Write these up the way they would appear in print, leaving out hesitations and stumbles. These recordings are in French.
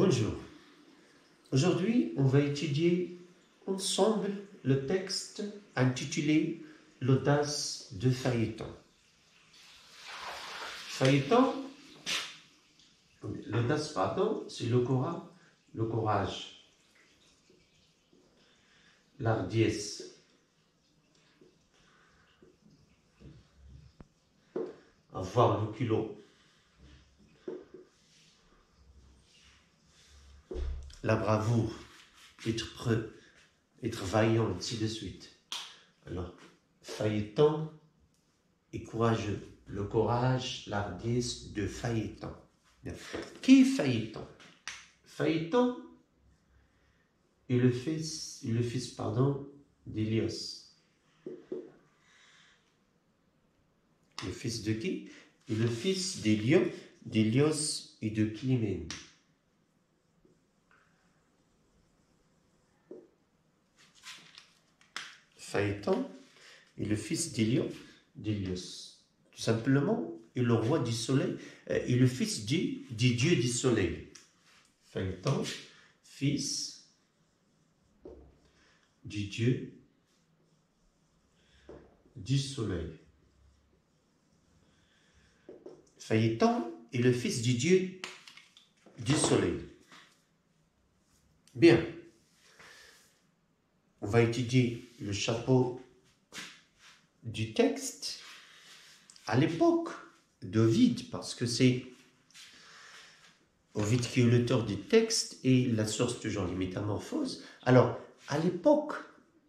Bonjour. Aujourd'hui, on va étudier ensemble le texte intitulé L'audace de Phaéton. L'audace, c'est le courage, l'ardiesse. Avoir le culot. La bravoure, être prêt, être vaillant, ainsi de suite. Alors, Phaéton est courageux. Le courage, l'ardiesse de Phaéton. Qui est Phaéton? Phaéton est le fils d'Hélios. Le fils de qui? Et le fils d'Hélios et de Clymène. Phaéton est le fils d'Hélios. Tout simplement, est le roi du soleil, et le fils du dieu du soleil. Phaéton, fils du dieu du soleil. Phaéton est le fils du dieu du soleil. Bien. On va étudier le chapeau du texte à l'époque d'Ovide, parce que c'est Ovide qui est l'auteur du texte et la source toujours les Métamorphoses. Alors, à l'époque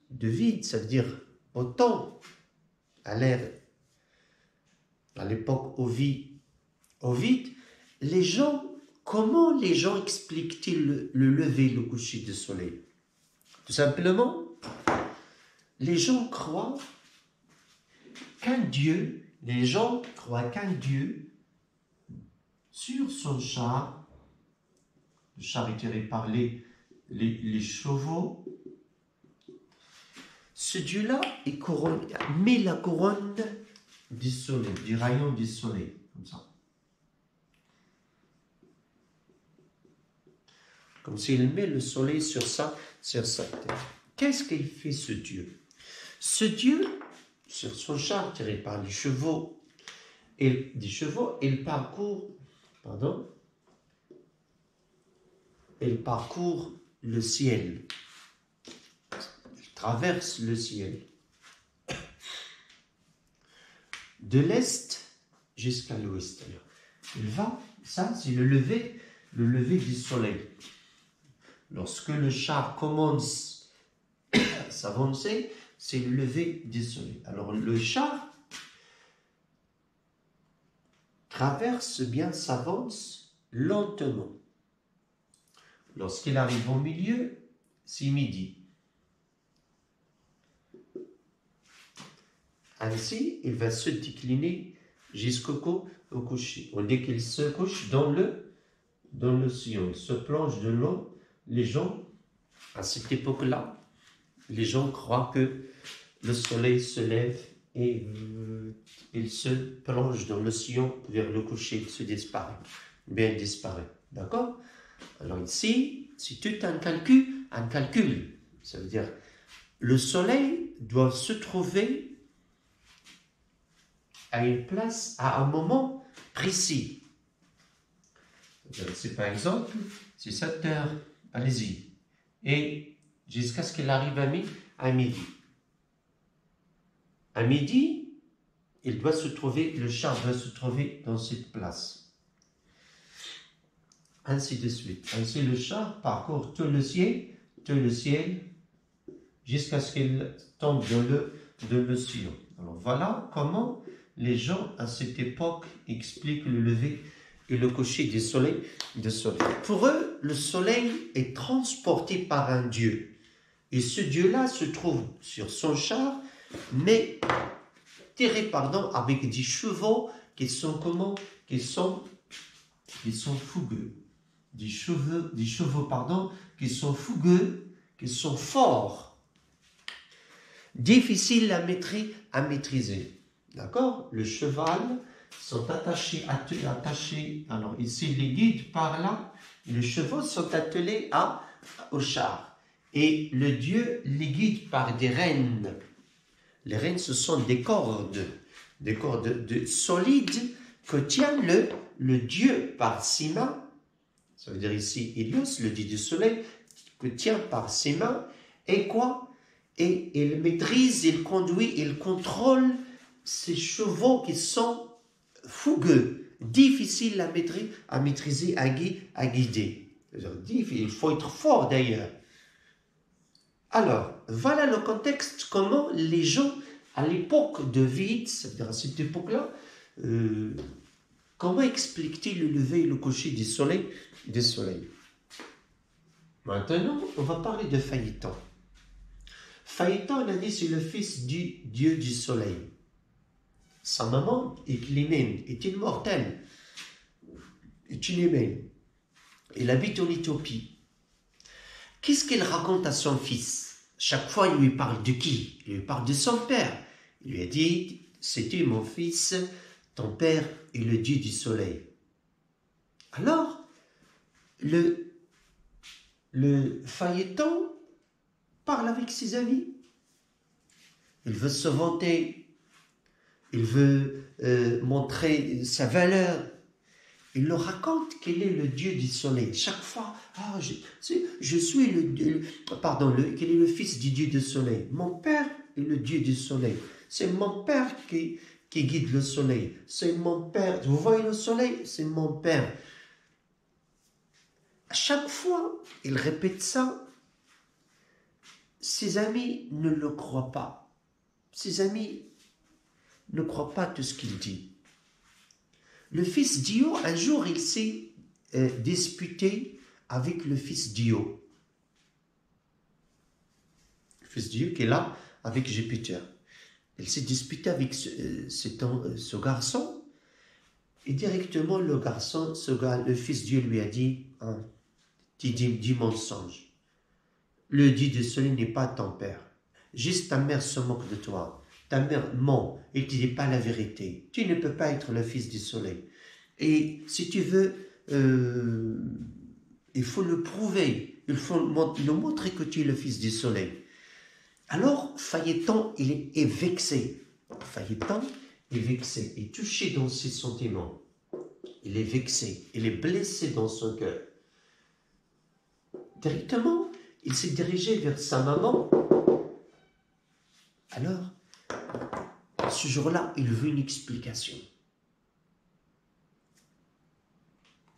d'Ovide, ça veut dire au temps, à l'époque Ovide, comment les gens expliquent-ils le lever, le coucher du soleil? Tout simplement, les gens croient qu'un Dieu, sur son char, le char est tiré par les chevaux, ce Dieu-là met la couronne du soleil, du rayon du soleil, comme ça. Comme s'il met le soleil sur sa terre. Qu'est-ce qu'il fait ce Dieu? Ce Dieu, sur son char tiré par les chevaux, il parcourt le ciel. Il traverse le ciel. De l'est jusqu'à l'ouest. Il va, ça c'est le lever du soleil. Lorsque le char commence à s'avancer, c'est le lever du soleil. Alors le char s'avance lentement. Lorsqu'il arrive au milieu, c'est midi. Ainsi, il va se décliner jusqu'au coucher. On dit qu'il se couche dans le sillon, il se plonge de l'eau. Les gens, à cette époque-là, les gens croient que le soleil se lève et il se plonge dans le sillon vers le coucher, il se disparaît. Bien, il disparaît. D'accord? Alors ici, c'est tout un calcul. Ça veut dire, le soleil doit se trouver à une place, à un moment précis. C'est par exemple, c'est 7 heures, allez-y. Et jusqu'à ce qu'il arrive à midi. À midi, le char doit se trouver dans cette place. Ainsi de suite. Ainsi, le char parcourt tout le ciel, jusqu'à ce qu'il tombe dans le sillon. Alors voilà comment les gens à cette époque expliquent le lever et le coucher du soleil. Pour eux, le soleil est transporté par un Dieu. Et ce Dieu-là se trouve sur son char, mais tiré avec des chevaux qui sont fougueux. Des chevaux qui sont fougueux, qui sont forts. Difficiles à maîtriser. D'accord? Le cheval, sont attachés, alors ici les guides par là, les chevaux sont attelés au char. Et le dieu les guide par des rênes. Les rênes, ce sont des cordes solides que tient le dieu par ses mains. Ça veut dire ici Hélios, le dieu du soleil, que tient par ses mains. Et quoi? Et il maîtrise, il conduit, il contrôle ces chevaux qui sont fougueux, difficiles à maîtriser, à guider. Il faut être fort d'ailleurs. Alors, voilà le contexte, comment les gens, à l'époque de Vide, c'est-à-dire à cette époque-là, comment expliquent-ils le lever et le coucher du soleil? Maintenant, on va parler de Phaéton. Phaéton, on a dit, c'est le fils du dieu du soleil. Sa maman est Clémène, est une mortelle, est une humaine. Il habite en Éthiopie. Qu'est-ce qu'il raconte à son fils? Chaque fois, il lui parle de qui? Il lui parle de son père. Il lui a dit, sais-tu mon fils, ton père est le dieu du soleil. Alors, le Phaéton parle avec ses amis. Il veut se vanter. Il veut montrer sa valeur. Il leur raconte qu'il est le dieu du soleil. Chaque fois, je suis qu'il est le fils du dieu du soleil. Mon père est le dieu du soleil. C'est mon père qui guide le soleil. C'est mon père. Vous voyez le soleil? C'est mon père. À chaque fois, il répète ça. Ses amis ne le croient pas. Ses amis ne croient pas tout ce qu'il dit. Le fils d'Io, un jour, il s'est disputé avec le fils d'Io. Le fils d'Io qui est là avec Jupiter. Il s'est disputé avec ce garçon. Et directement, le fils d'Io lui a dit, tu dis mensonge. Le dieu du soleil n'est pas ton père. Juste ta mère se moque de toi. Ta mère ment et tu ne dis pas la vérité. Tu ne peux pas être le fils du soleil. Et si tu veux, il faut le prouver. Il faut le montrer que tu es le fils du soleil. Alors, Phaéton, il est vexé. Phaéton est vexé, est touché dans ses sentiments. Il est vexé, il est blessé dans son cœur. Directement, il s'est dirigé vers sa maman. Alors, ce jour-là, il veut une explication.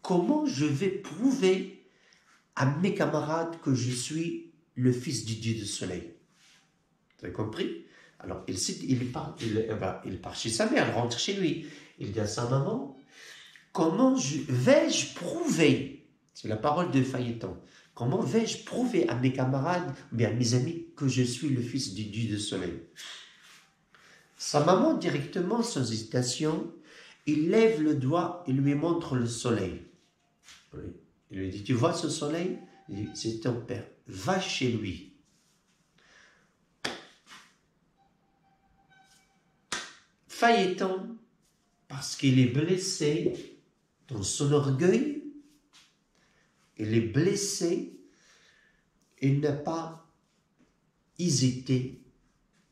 Comment je vais prouver à mes camarades que je suis le fils du dieu du soleil? Vous avez compris? Alors, il part chez sa mère, il rentre chez lui. Il dit à sa maman, comment vais-je prouver, c'est la parole de Phaéton, comment vais-je prouver à mes camarades, mais à mes amis, que je suis le fils du dieu du soleil? Sa maman, directement, sans hésitation, il lève le doigt et lui montre le soleil. Il lui dit, tu vois ce soleil? Il dit, c'est ton père, va chez lui. Phaéton, parce qu'il est blessé dans son orgueil, il est blessé, il n'a pas hésité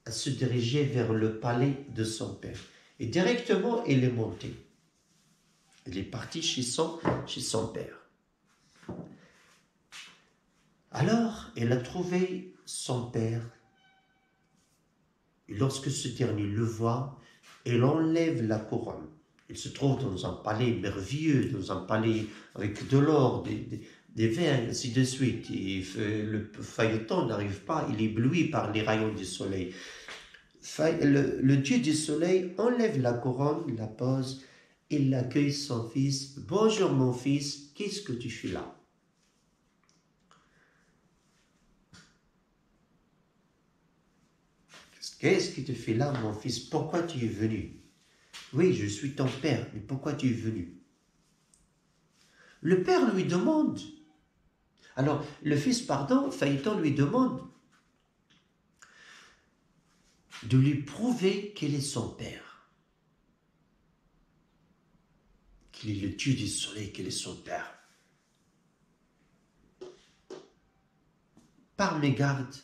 à se diriger vers le palais de son père. Et directement, il est monté. Il est parti chez son père. Alors, il a trouvé son père. Et lorsque ce dernier le voit, il enlève la couronne. Il se trouve dans un palais merveilleux, dans un palais avec de l'or, des verres, ainsi de suite. Et le Phaéton n'arrive pas, il est ébloui par les rayons du soleil. Le dieu du soleil enlève la couronne, la pose, il accueille son fils. Bonjour mon fils, qu'est-ce que tu fais là? Qu'est-ce que tu fais là mon fils? Pourquoi tu es venu? Oui, je suis ton père, mais pourquoi tu es venu? Le père lui demande. Alors, le fils, Phaéton lui demande de lui prouver qu'il est son père. qu'il est le Dieu du soleil, qu'il est son Père. Par mégarde,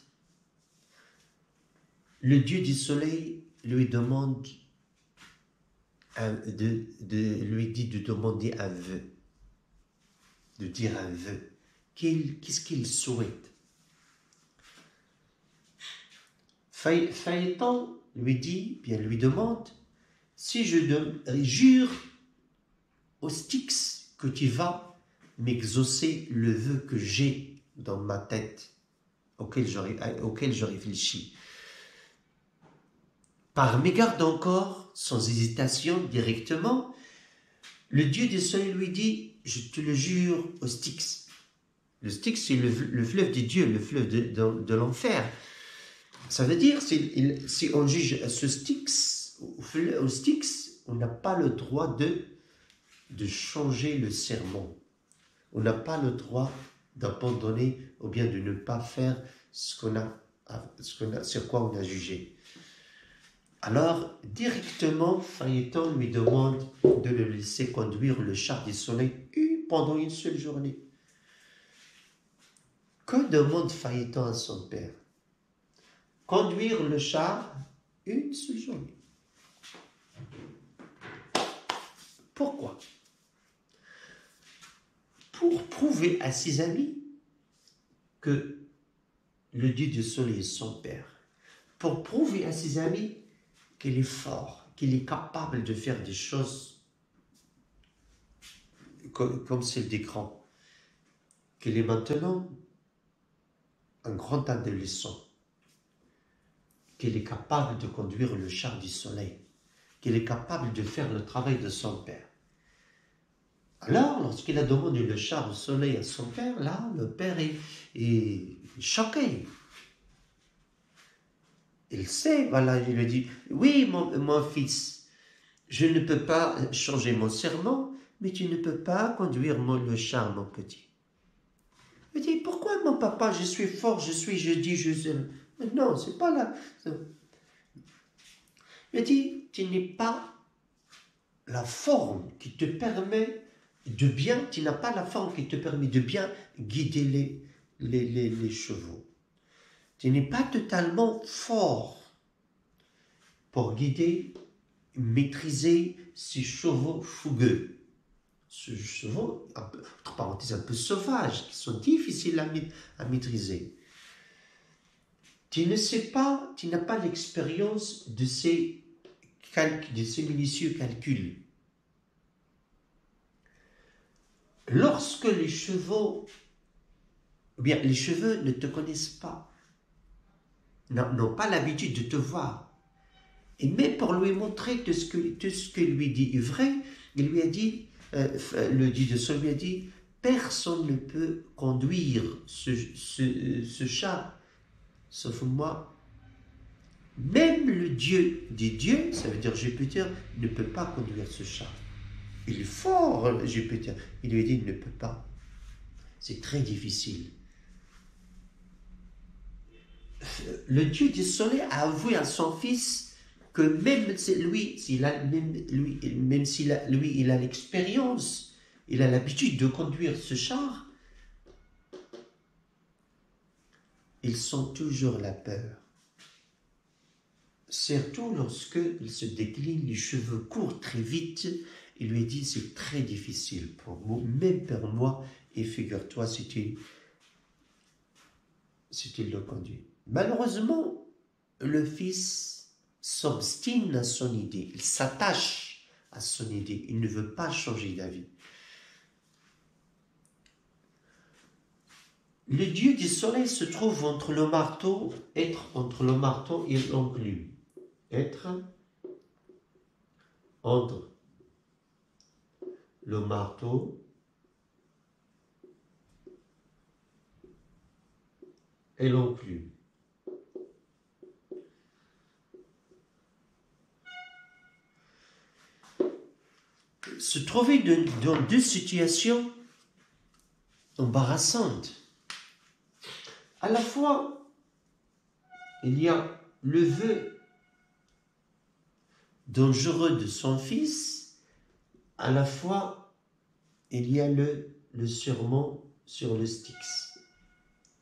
le Dieu du soleil lui demande, lui dit de demander un vœu, de dire un vœu. Qu'est-ce qu'il souhaite? Phaéton lui demande, si je jure au Styx que tu vas m'exaucer le vœu que j'ai dans ma tête, auquel je réfléchis. Par mégarde encore, sans hésitation, directement, le Dieu du soleil lui dit, je te le jure au Styx. Le Styx, c'est le fleuve des dieux, le fleuve de l'enfer. Ça veut dire, si on juge ce Styx, au Styx, on n'a pas le droit de changer le serment. On n'a pas le droit d'abandonner ou bien de ne pas faire sur quoi on a jugé. Alors, directement, Phaéton lui demande de le laisser conduire le char du soleil pendant une seule journée. Que demande Phaéton à son père? Conduire le char une seule journée. Pourquoi? Pour prouver à ses amis que le Dieu du soleil est son père. Pour prouver à ses amis qu'il est fort, qu'il est capable de faire des choses comme celle des grands, qu'il est maintenant un grand adolescent, qu'il est capable de conduire le char du soleil, qu'il est capable de faire le travail de son père. Alors, lorsqu'il a demandé le char au soleil à son père, là, le père est choqué. Il sait, voilà, il lui dit, oui, mon fils, je ne peux pas changer mon serment, mais tu ne peux pas conduire le char, mon petit. Il dit, pourquoi, mon papa, je suis fort, je dis, je suis... Non, c'est pas là. Il dit, tu n'es pas la forme qui te permet de bien, tu n'as pas la forme qui te permet de bien guider les chevaux. Tu n'es pas totalement fort pour guider, maîtriser ces chevaux fougueux. Ces chevaux, entre parenthèses, un peu sauvages, qui sont difficiles à maîtriser. Tu ne sais pas, tu n'as pas l'expérience de ces minutieux calculs. Lorsque les chevaux ne te connaissent pas, n'ont pas l'habitude de te voir, et même pour lui montrer que tout ce que lui dit est vrai, il lui a dit, le Dieu de soleil lui a dit, personne ne peut conduire ce char, sauf moi. Même le Dieu des dieux, ça veut dire Jupiter, ne peut pas conduire ce char. Il est fort, Jupiter. Il lui a dit, il ne peut pas. C'est très difficile. Le Dieu du soleil a avoué à son fils que même s'il a l'expérience, il a l'habitude de conduire ce char, ils sont toujours la peur. Surtout lorsqu'il se décline, les cheveux courent très vite, il lui dit, c'est très difficile pour moi, même pour moi, et figure-toi si tu le conduis. Malheureusement, le fils s'obstine à son idée, il s'attache à son idée, il ne veut pas changer d'avis. Le Dieu du soleil se trouve entre le marteau et l'enclume. Être entre le marteau et l'enclume. Se trouver dans deux situations embarrassantes. À la fois, il y a le vœu dangereux de son fils, à la fois il y a le serment sur le Styx,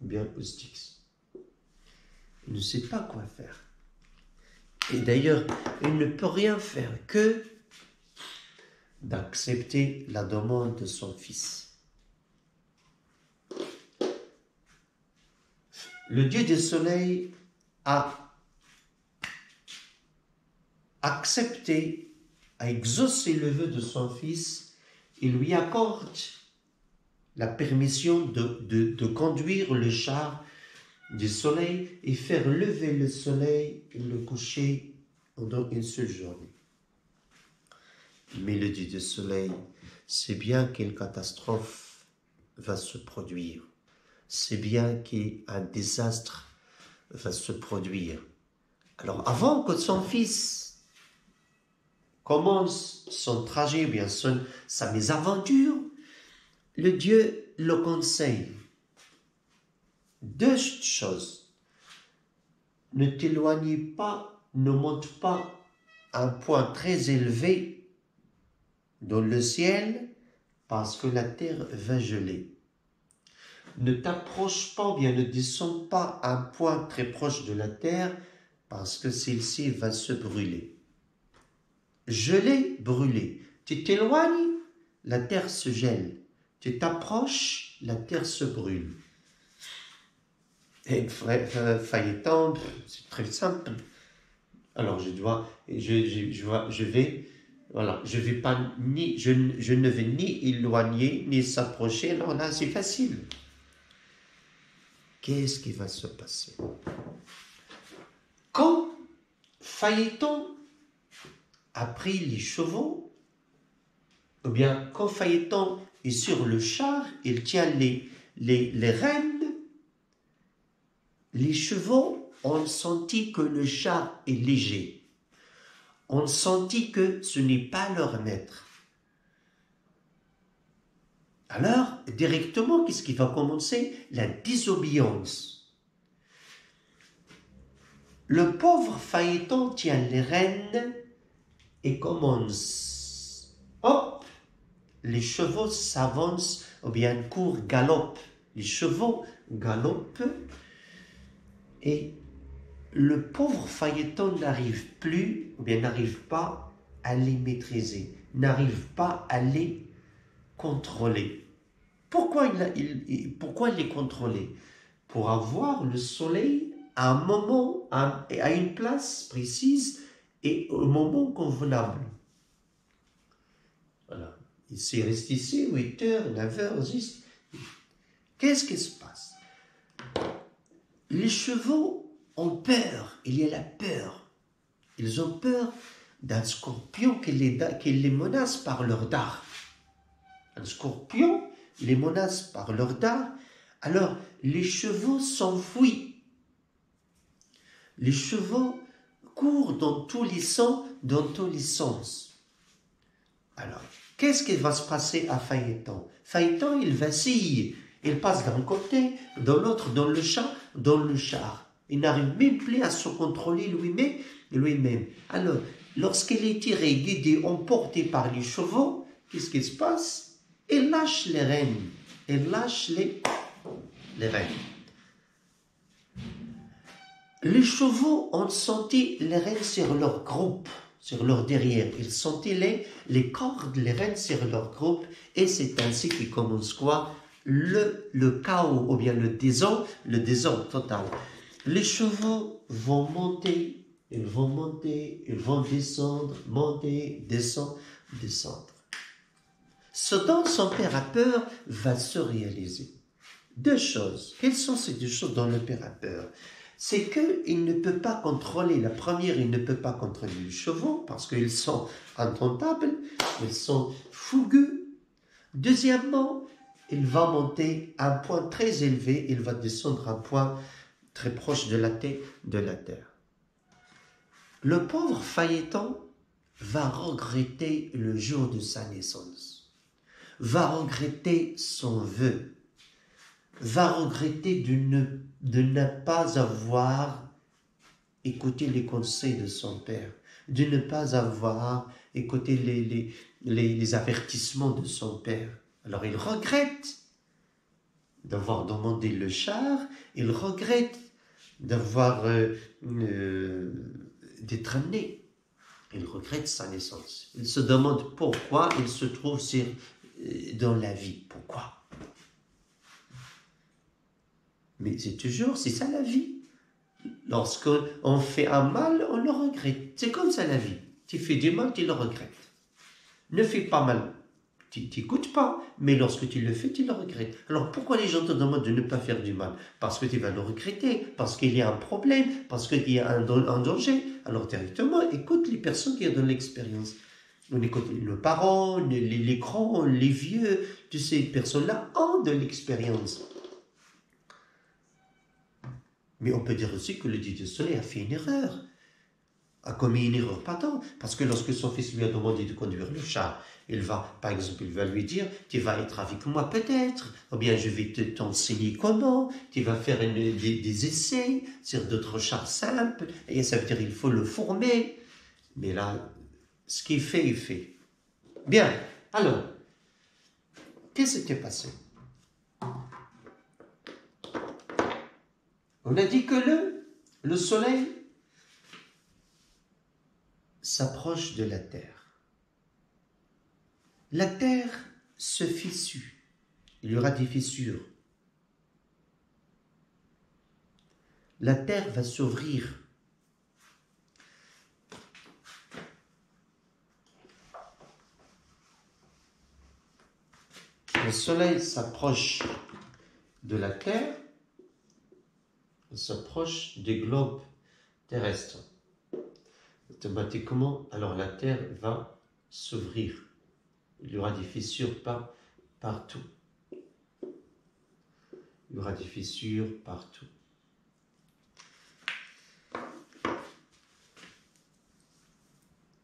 ou bien au Styx. Il ne sait pas quoi faire. Et d'ailleurs, il ne peut rien faire que d'accepter la demande de son fils. Le dieu du soleil a accepté, a exaucé le vœu de son fils et lui accorde la permission de conduire le char du soleil et faire lever le soleil et le coucher pendant une seule journée. Mais le dieu du soleil sait bien quelle catastrophe va se produire. C'est bien qu'un désastre va se produire. Alors, avant que son fils commence son trajet, bien sa mésaventure, le Dieu le conseille. Deux choses. Ne t'éloigne pas, ne monte pas à un point très élevé dans le ciel, parce que la terre va geler. Ne t'approche pas, bien ne descends pas à un point très proche de la terre, parce que celle-ci va se brûler. Geler, brûler. Tu t'éloignes, la terre se gèle. Tu t'approches, la terre se brûle. Et Phaéton, c'est très simple. Alors je ne vais ni éloigner, ni s'approcher. Non, là, c'est facile. Qu'est-ce qui va se passer? Quand Phaéton a pris les chevaux, ou bien quand Phaéton est sur le char, il tient les rênes, les chevaux ont senti que le char est léger. On sentit que ce n'est pas leur maître. Alors, directement, qu'est-ce qui va commencer? La désobéissance. Le pauvre Phaéton tient les rênes et commence. Hop! Les chevaux s'avancent, ou bien courent, galopent. Les chevaux galopent et le pauvre Phaéton n'arrive plus, ou bien n'arrive pas à les maîtriser, n'arrive pas à les contrôler. Pourquoi il les contrôlait? Pour avoir le soleil à un moment, à une place précise et au moment convenable. Voilà. Il s'est resté ici 8 heures, 9 heures, 10. Qu'est-ce qui se passe? Les chevaux ont peur, il y a la peur. Ils ont peur d'un scorpion qui les menace par leur dard. Un scorpion les menace par leur dard. Alors, les chevaux s'enfuient. Les chevaux courent dans tous les sens, dans tous les sens. Alors, qu'est-ce qui va se passer à Phaéton? Phaéton, il vacille. Il passe d'un côté, de l'autre, dans le char. Il n'arrive même plus à se contrôler lui-même. Alors, lorsqu'il est tiré, guidé, emporté par les chevaux, qu'est-ce qui se passe? Il lâche les rênes. Il lâche les rênes. Les chevaux ont senti les rênes sur leur groupe, sur leur derrière. Ils sentaient les cordes, les rênes sur leur groupe. Et c'est ainsi qu'il commence quoi? Le chaos, ou bien le désordre total. Les chevaux vont monter, ils vont descendre, monter, descendre. Ce dont son père a peur va se réaliser. Deux choses. Quelles sont ces deux choses dont le père a peur? C'est qu'il ne peut pas contrôler. La première, il ne peut pas contrôler les chevaux parce qu'ils sont indomptables, ils sont fougueux. Deuxièmement, il va monter à un point très élevé, il va descendre à un point très proche de la terre. Le pauvre Phaéton va regretter le jour de sa naissance, va regretter son vœu, va regretter de ne pas avoir écouté les conseils de son père, de ne pas avoir écouté les avertissements de son père. Alors il regrette d'avoir demandé le char, il regrette d'avoir d'être amené. Il regrette sa naissance. Il se demande pourquoi il se trouve dans la vie. Pourquoi? Mais c'est ça la vie. Lorsqu'on fait un mal, on le regrette. C'est comme ça la vie. Tu fais du mal, tu le regrettes. Ne fais pas mal. Tu n'écoutes pas, mais lorsque tu le fais, tu le regrettes. Alors pourquoi les gens te demandent de ne pas faire du mal? Parce que tu vas le regretter, parce qu'il y a un problème, parce qu'il y a un danger. Alors directement, écoute les personnes qui ont de l'expérience. On écoute nos parents, les grands, les vieux, toutes ces personnes-là ont de l'expérience. Mais on peut dire aussi que le Dieu du soleil a fait une erreur, a commis une erreur patente, parce que lorsque son fils lui a demandé de conduire le char, par exemple, il va lui dire, tu vas être avec moi peut-être, ou bien je vais t'enseigner comment, tu vas faire des essais sur d'autres chars simples, et ça veut dire qu'il faut le former. Mais là, ce qu'il fait, il fait. Bien, alors, qu'est-ce qui s'est passé? On a dit que le soleil s'approche de la terre. La terre se fissure. Il y aura des fissures. La terre va s'ouvrir. Le soleil s'approche de la terre, il s'approche des globes terrestres. Automatiquement, alors la terre va s'ouvrir. Il y aura des fissures partout. Il y aura des fissures partout.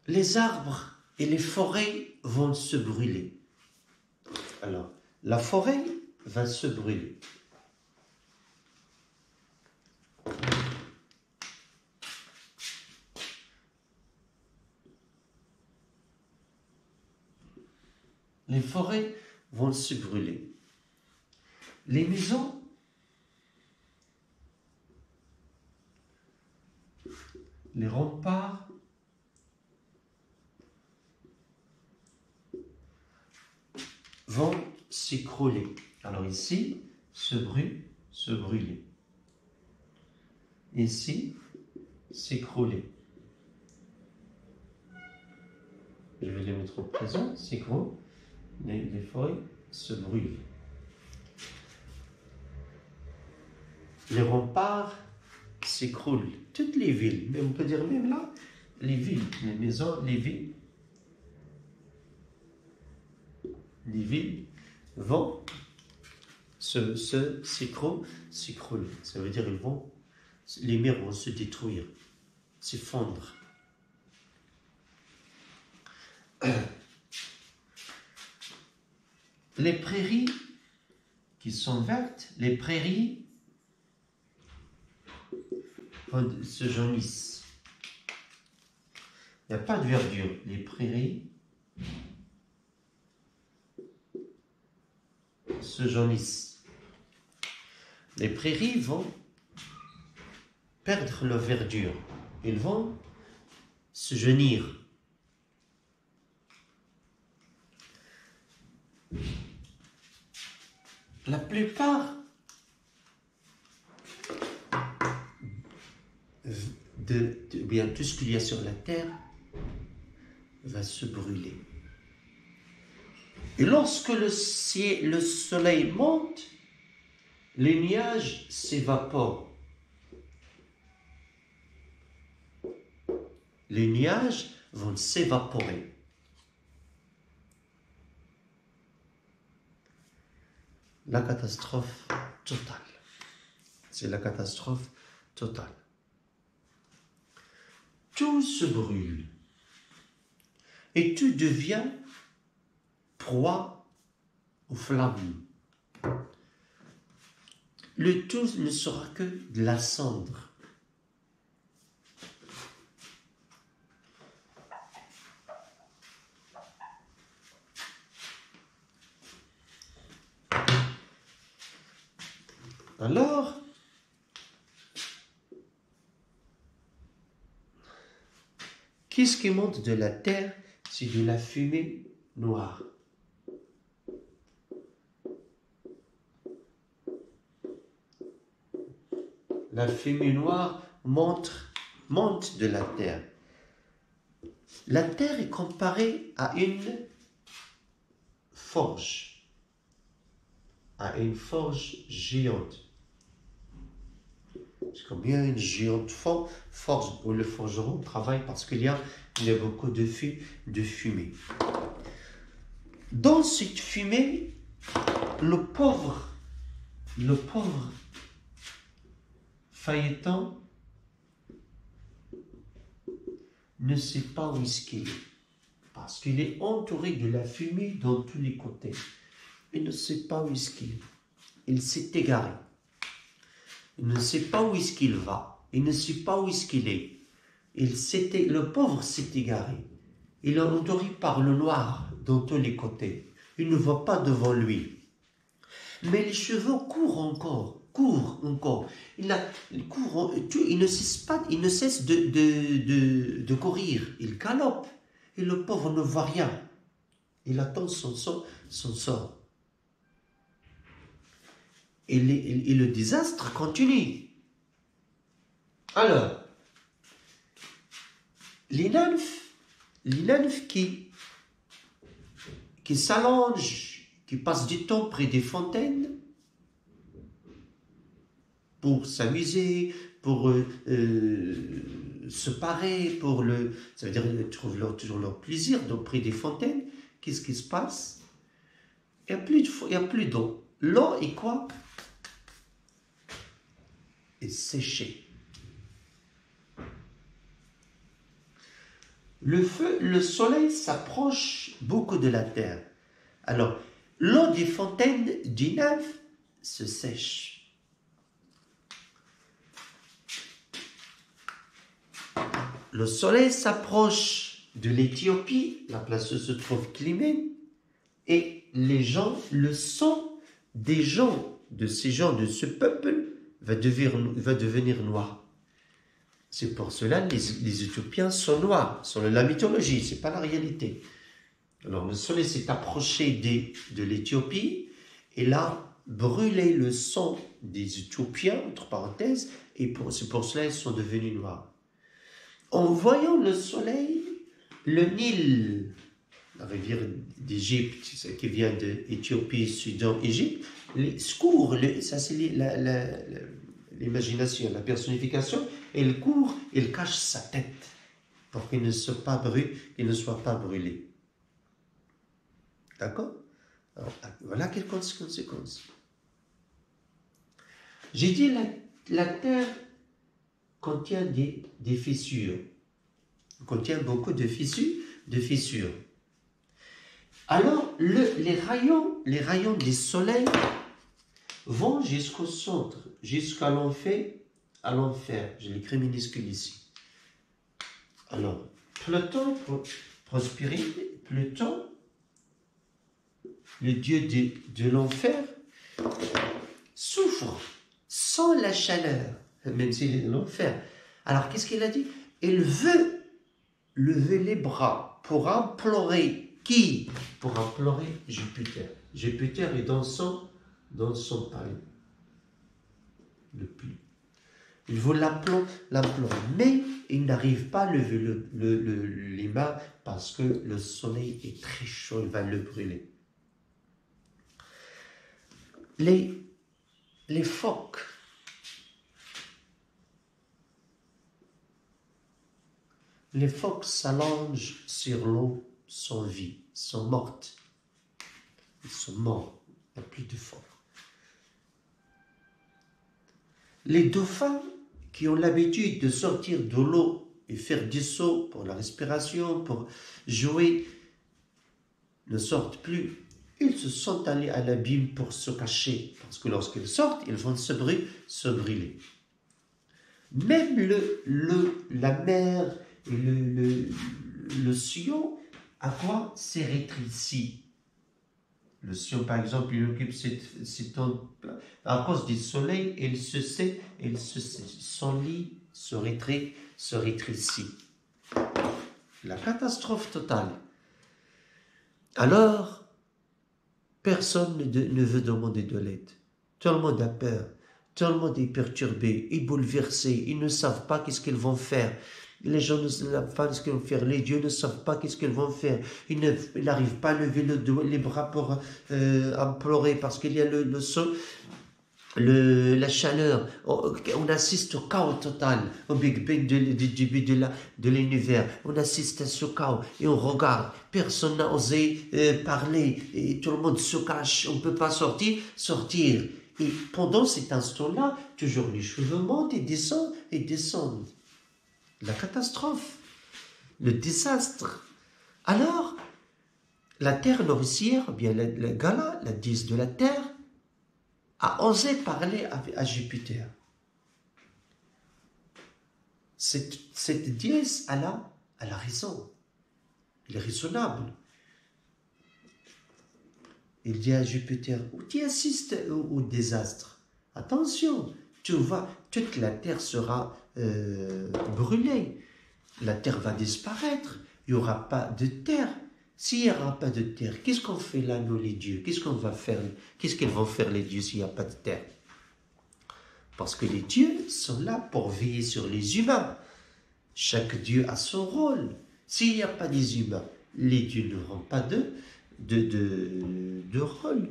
Les arbres et les forêts vont se brûler. Alors, la forêt va se brûler. Les forêts vont se brûler. Les maisons les remparts vont s'écrouler. Alors ici, se brûler. Ici, s'écrouler. Je vais les mettre au présent, s'écroulent. Les forêts se brûlent. Les remparts s'écroulent. Toutes les villes, mais on peut dire même là, les villes, les maisons, les villes vont s'écrouler. Ça veut dire les murs vont se détruire, s'effondrer. Les prairies qui sont vertes, les prairies se jaunissent. Il n'y a pas de verdure. Les prairies se jaunissent. Les prairies vont perdre leur verdure. Ils vont se jaunir. La plupart bien tout ce qu'il y a sur la terre va se brûler. Et lorsque le soleil monte, les nuages s'évaporent. Les nuages vont s'évaporer. La catastrophe totale. C'est la catastrophe totale. Tout se brûle. Et tout devient proie aux flammes. Le tout ne sera que de la cendre. Alors, qu'est-ce qui monte de la terre? C'est de la fumée noire. La fumée noire monte de la terre. La terre est comparée à une forge géante. C'est comme bien une géante forge où le forgeron travaille parce qu'il y a beaucoup de fumée. Dans cette fumée, le pauvre Phaéton ne sait pas où est-ce qu'il est, parce qu'il est entouré de la fumée dans tous les côtés. Il ne sait pas où est-ce qu'il est. Il s'est égaré. Il ne sait pas où est-ce qu'il va. Il ne sait pas où est-ce qu'il est. Le pauvre s'est égaré. Il est entouré par le noir dans tous les côtés. Il ne voit pas devant lui. Mais les chevaux courent encore. Il ne cesse de courir. Il galope. Et le pauvre ne voit rien. Il attend son sort. Et le désastre continue. Alors, les nymphes qui s'allongent, qui passent du temps près des fontaines, pour s'amuser, pour se parer, ça veut dire qu'ils trouvent toujours leur plaisir près des fontaines. Qu'est-ce qui se passe? Il n'y a plus d'eau. L'eau est quoi? Est séchée. Le soleil s'approche beaucoup de la terre. Alors, l'eau des fontaines du nymphe se sèche. Le soleil s'approche de l'Éthiopie, la place où se trouve Clymène, et les gens, le sang des gens, de ce peuple, va devenir noir. C'est pour cela que les Éthiopiens sont noirs, selon la mythologie, ce n'est pas la réalité. Alors le soleil s'est approché de l'Éthiopie, et là, brûlé le sang des Éthiopiens, entre parenthèses, et c'est pour cela qu'ils sont devenus noirs. En voyant le soleil, le Nil, la rivière d'Égypte, qui vient d'Éthiopie, Soudan, Égypte, court, ça c'est l'imagination, la personnification, il court, il cache sa tête pour qu'il ne soit pas brûlé. D'accord? Alors, voilà quelles conséquences. J'ai dit la terre contient des fissures, contient beaucoup de fissures. Alors, les rayons du soleil vont jusqu'au centre, jusqu'à l'enfer. Je l'écris minuscule ici. Alors, Pluton, Pluton, le dieu de l'enfer, souffre sans la chaleur, même s'il est de l'enfer. Alors, qu'est-ce qu'il a dit? Il veut lever les bras pour implorer qui? Pour implorer Jupiter. Jupiter est dans son palais. Il veut l'implorer, mais il n'arrive pas à lever les mains parce que le soleil est très chaud, il va le brûler. Les phoques, s'allongent sur l'eau sans vie, sont mortes. Ils sont morts, il n'y a plus de phoques. Les dauphins qui ont l'habitude de sortir de l'eau et faire des sauts pour la respiration, pour jouer, ne sortent plus. Ils se sont allés à l'abîme pour se cacher, parce que lorsqu'ils sortent, ils vont se brûler. Même la mer et l'océan, à quoi s'est rétréci? Le Sion, par exemple, il occupe à cause du soleil, son lit se rétrécit. La catastrophe totale. Alors, personne ne veut demander de l'aide. Tout le monde a peur. Tout le monde est perturbé, est bouleversé. Ils ne savent pas qu'est-ce qu'ils vont faire. Les gens ne savent pas ce qu'ils vont faire. Les dieux ne savent pas qu'est-ce qu'ils vont faire. Ils n'arrivent pas à lever les bras pour implorer parce qu'il y a le sol. La chaleur, on assiste au chaos total, au Big Bang du début de l'univers. On assiste à ce chaos et on regarde. Personne n'a osé parler et tout le monde se cache. On ne peut pas sortir. Et pendant cet instant-là, toujours les cheveux montent et descendent. La catastrophe, le désastre. Alors, la terre nourricière, bien la Gala, la déesse de la terre, a osé parler à Jupiter. Cette déesse, elle a raison. Elle est raisonnable. Il dit à Jupiter, tu assistes au désastre. Attention, tu vois, toute la terre sera brûlée. La terre va disparaître. Il n'y aura pas de terre. S'il n'y aura pas de terre, qu'est-ce qu'on fait là, nous les dieux? Qu'est-ce qu'on va faire? Qu'est-ce qu'ils vont faire les dieux s'il n'y a pas de terre? Parce que les dieux sont là pour veiller sur les humains. Chaque dieu a son rôle. S'il n'y a pas des humains, les dieux n'auront pas de rôle.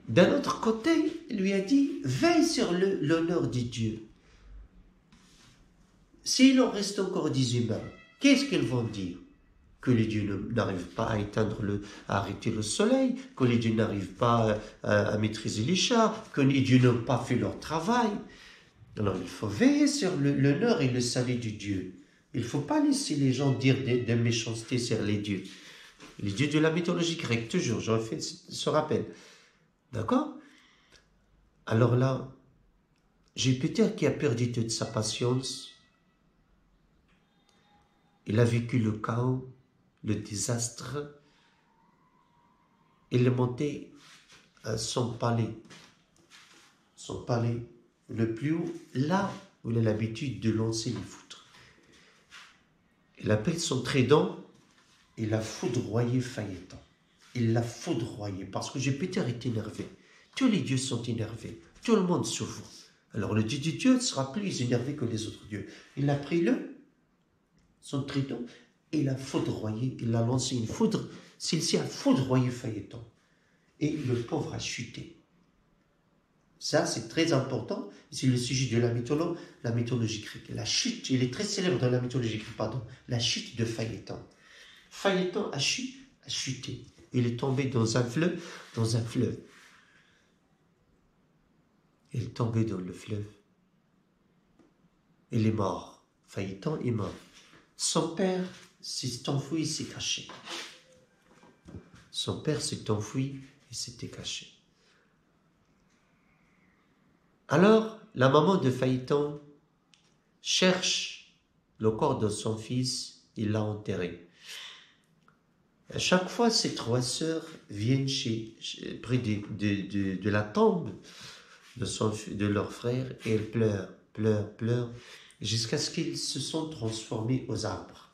D'un autre côté, il lui a dit, veille sur l'honneur des dieux. S'il en reste encore des humains, qu'est-ce qu'ils vont dire? Que les dieux n'arrivent pas à arrêter le soleil, que les dieux n'arrivent pas à maîtriser les chars, que les dieux n'ont pas fait leur travail. Alors il faut veiller sur l'honneur et le salut du Dieu. Il ne faut pas laisser les gens dire des méchancetés sur les dieux. Les dieux de la mythologie grecque, toujours, j'en fais ce rappel. D'accord? Alors là, Jupiter qui a perdu toute sa patience, il a vécu le chaos, le désastre. Il est monté à son palais le plus haut, là où il a l'habitude de lancer les foudres. Il appelle son trident, il a foudroyé Phaéton. Il l'a foudroyé parce que Jupiter est énervé. Tous les dieux sont énervés. Tout le monde souffre. Alors le dieu du Dieu sera plus énervé que les autres dieux. Il a pris son trident, et il a foudroyé, il a lancé une foudre. Celle-ci a foudroyé Phaéton. Et le pauvre a chuté. Ça, c'est très important. C'est le sujet de la mythologie grecque. La chute, il est très célèbre dans la mythologie grecque, pardon. La chute de Phaéton. Phaéton a chuté. Il est tombé dans un fleuve. Il est tombé dans le fleuve. Il est mort. Phaéton est mort. Son père s'est enfui, s'est caché. Son père s'est enfui et s'était caché. Alors, la maman de Phaéton cherche le corps de son fils, il l'a enterré. À chaque fois, ses trois sœurs viennent près de la tombe de leur frère et elles pleurent, jusqu'à ce qu'ils se sont transformés aux arbres.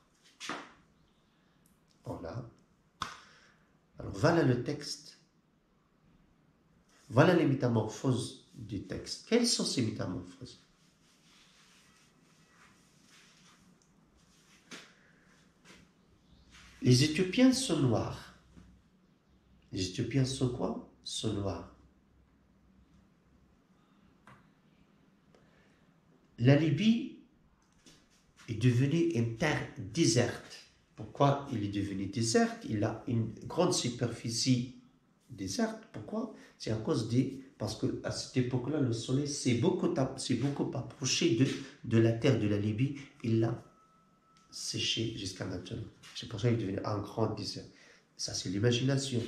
Voilà. Alors voilà le texte. Voilà les métamorphoses du texte. Quelles sont ces métamorphoses? Les Éthiopiens sont noirs. Les Éthiopiens sont quoi? Sont noirs. La Libye est devenue une terre déserte. Pourquoi il est devenu déserte? Il a une grande superficie déserte. Pourquoi? C'est à cause parce qu'à cette époque-là, le soleil s'est beaucoup approché de la terre de la Libye. Il l'a séché jusqu'à maintenant. C'est pour ça qu'il est devenu un grand désert. Ça, c'est l'imagination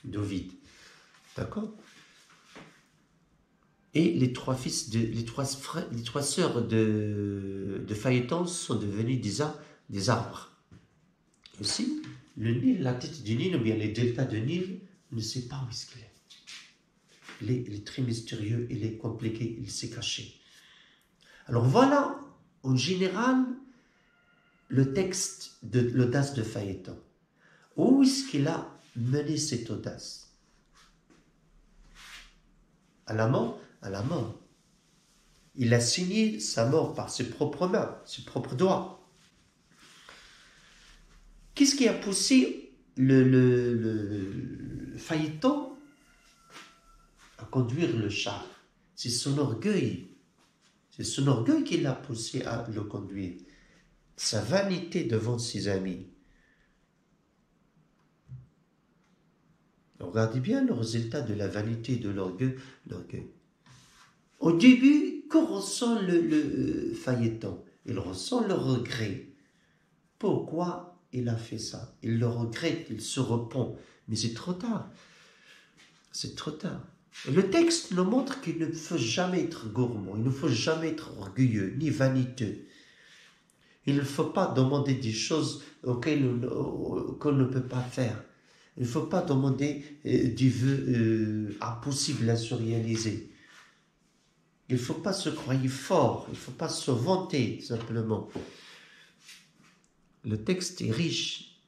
d'Ovide. D'accord? Et les trois sœurs de Phaéton sont devenues des arbres. Aussi, le Nil, la tête du Nil, ou bien les deltas de Nil, ne sait pas où est-ce qu'il est. Il est très mystérieux, il est compliqué, il s'est caché. Alors voilà, en général, le texte de l'audace de Phaéton. Où est-ce qu'il a mené cette audace? À la mort? À la mort. Il a signé sa mort par ses propres mains, ses propres doigts. Qu'est-ce qui a poussé le Phaéton à conduire le char? C'est son orgueil. C'est son orgueil qui l'a poussé à le conduire. Sa vanité devant ses amis. Regardez bien le résultat de la vanité et de l'orgueil. Au début, que ressent le Phaéton? Il ressent le regret. Pourquoi il a fait ça? Il le regrette, il se repent. Mais c'est trop tard. C'est trop tard. Et le texte nous montre qu'il ne faut jamais être gourmand, il ne faut jamais être orgueilleux, ni vaniteux. Il ne faut pas demander des choses qu'on ne peut pas faire. Il ne faut pas demander des vœux impossibles à se réaliser. Il ne faut pas se croire fort, il ne faut pas se vanter simplement. Le texte est riche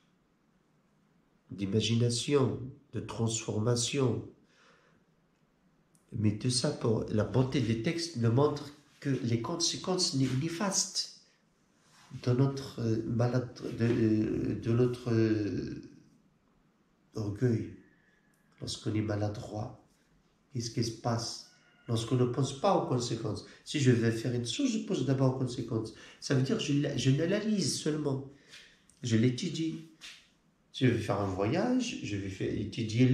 d'imagination, de transformation. Mais tout ça, pour la beauté des textes, nous montre que les conséquences néfastes de notre de notre orgueil, lorsqu'on est maladroit, qu'est-ce qui se passe? Lorsqu'on ne pense pas aux conséquences. Si je vais faire une chose, je pense d'abord aux conséquences. Ça veut dire que je l'analyse seulement. Je l'étudie. Si je vais faire un voyage, je vais étudier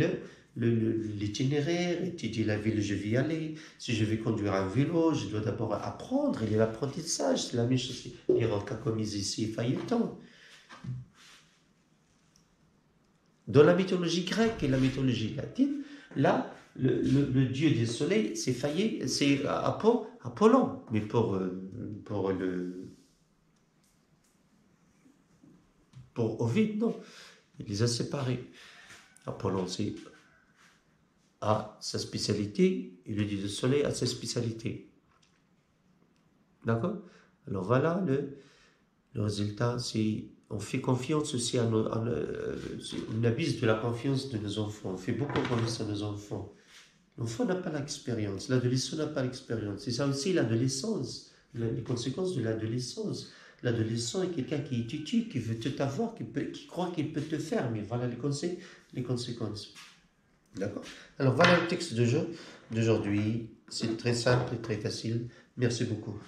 l'itinéraire, étudier la ville où je vais y aller. Si je vais conduire un vélo, je dois d'abord apprendre. Il y a l'apprentissage, c'est la même chose. Il y a un cas comme ici, Phaéton. Dans la mythologie grecque et la mythologie latine, là, le dieu du soleil, c'est Apollon. Mais pour Ovide, non. Il les a séparés. Apollon, c'est a sa spécialité et le dieu du soleil a sa spécialité. D'accord? Alors voilà le résultat, c'est on fait confiance aussi on abuse de la confiance de nos enfants, on fait beaucoup confiance à nos enfants. L'enfant n'a pas l'expérience, l'adolescent n'a pas l'expérience. C'est ça aussi l'adolescence, les conséquences de l'adolescence. L'adolescent est quelqu'un qui est tutu, qui veut tout avoir, qui croit qu'il peut te faire, mais voilà les conséquences. D'accord? Alors voilà le texte d'aujourd'hui. C'est très simple et très facile. Merci beaucoup.